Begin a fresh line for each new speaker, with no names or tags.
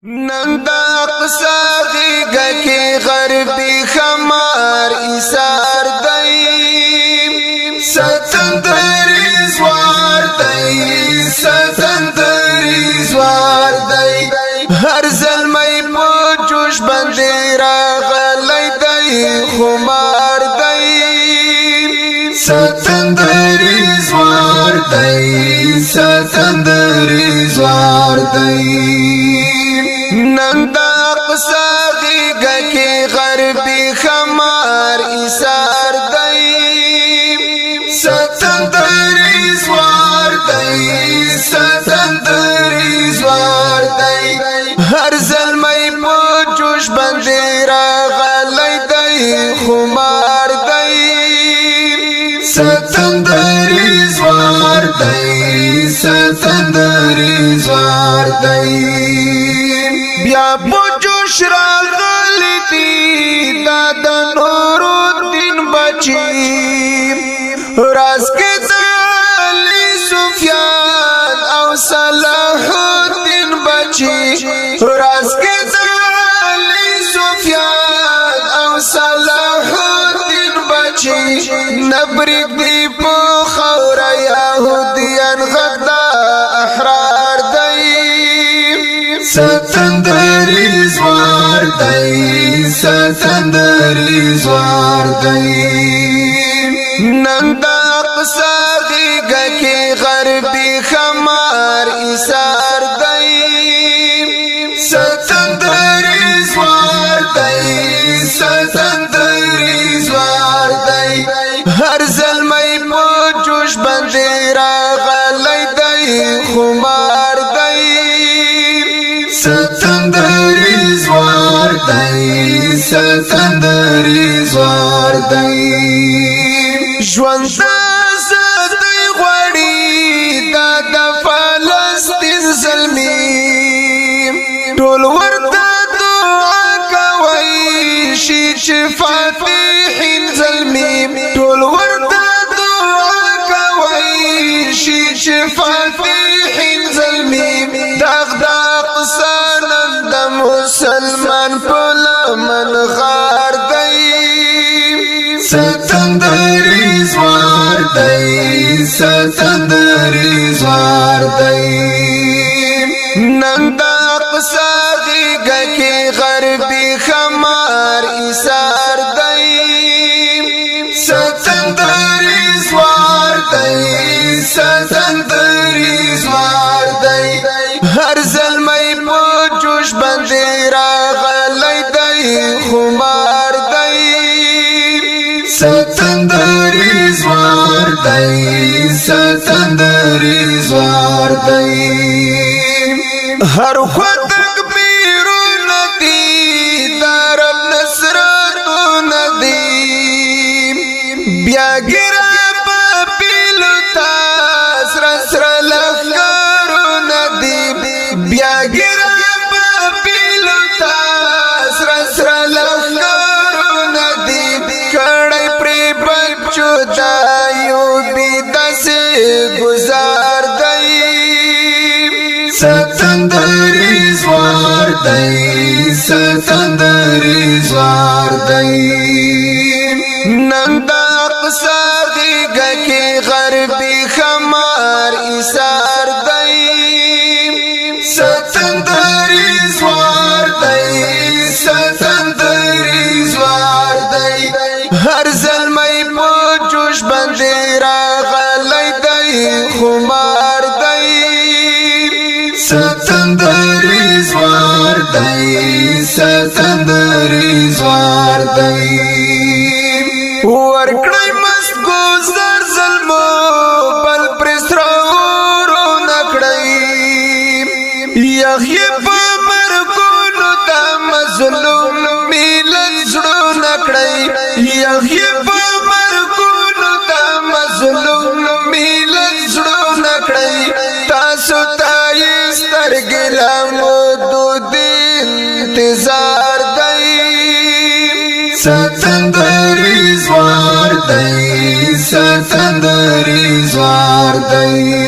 نن دا اقصا غیگا کی غربی خمار ایسار دی ستندری زوار دی ستندری زوار دی هر ظلمی پو جوش بندی را غلی دی خمار دی ستندری زوار دی ستندری زوار دی نن دا اقصا غیگا کی غربی خمار ایسار دی ستندری زوار دی ستندری زوار دی هر ظلمی پو جوش بندی را غلی دی خمار دی ستندری زوار دی ستندری زوار دی بیا پوجوش را غلی دی دادا نور الدین بچی راز کے دلی سفیان او صلاح الدین بچی راز کے دلی سفیان او صلاح الدین بچی نبرک دی پو خور یهودیان غدا احرار دی ستندری زوار دی ستندری زوار دی نن دا اقصا غیگا کی غربی خمار ایسار دی ستندری زوار دی ستندری زوار دی هر ظلمی پو جوش بندی را غلی دی خمار دی ستندری زوار دی ستندری زوار دی ژوند زدی غوړی د فلسطین زلمی ټول ورته دعا کوي شي چې فاتحین زلمی ټول ورته دعا کوي شي چې فاتحین زلمی دغدغ سنن د مسلمان په لمن غار دی ستندری زوار دی ستندری زوار دی نن دا اقصا غیگا کی غربی خمار ایسار دی ستندری زوار دی ستندری زوار دی هر ظلمی پو جوش بندی را غلی دی خمار دی ستندری زوار دی ستندری زوار دی هر خود تکبیرو ندی دارب نصرتو ندی بیا گرا پاپیلو تاس رسر لخکارو ندی بیا گرا پاپیلو تاس رسر لخکارو ندی کڑی پری بچو دایو بیدا سے گزار دی ستندری زوار دی ستندری زوار دی نن دا اقصا غیگا کی غربی خمار ایسار دی ستندری زوار دی ستندری زوار دی هر ظلمی پو جوش بندی را غلی دی خمار دی ستندری زوار دی ستندری زوار دی ورکڑی مست گوزر ظلمو بل پرسرورو نکڑی یخی پا مرگونو دا مظلوم میلت زڑو نکڑی یخی پا مرگونو دا مظلوم میلت زڑو نکڑی تاسو تایس ترگلامو دو دی انتظار دی ستندری زوار دی ستندری زوار دی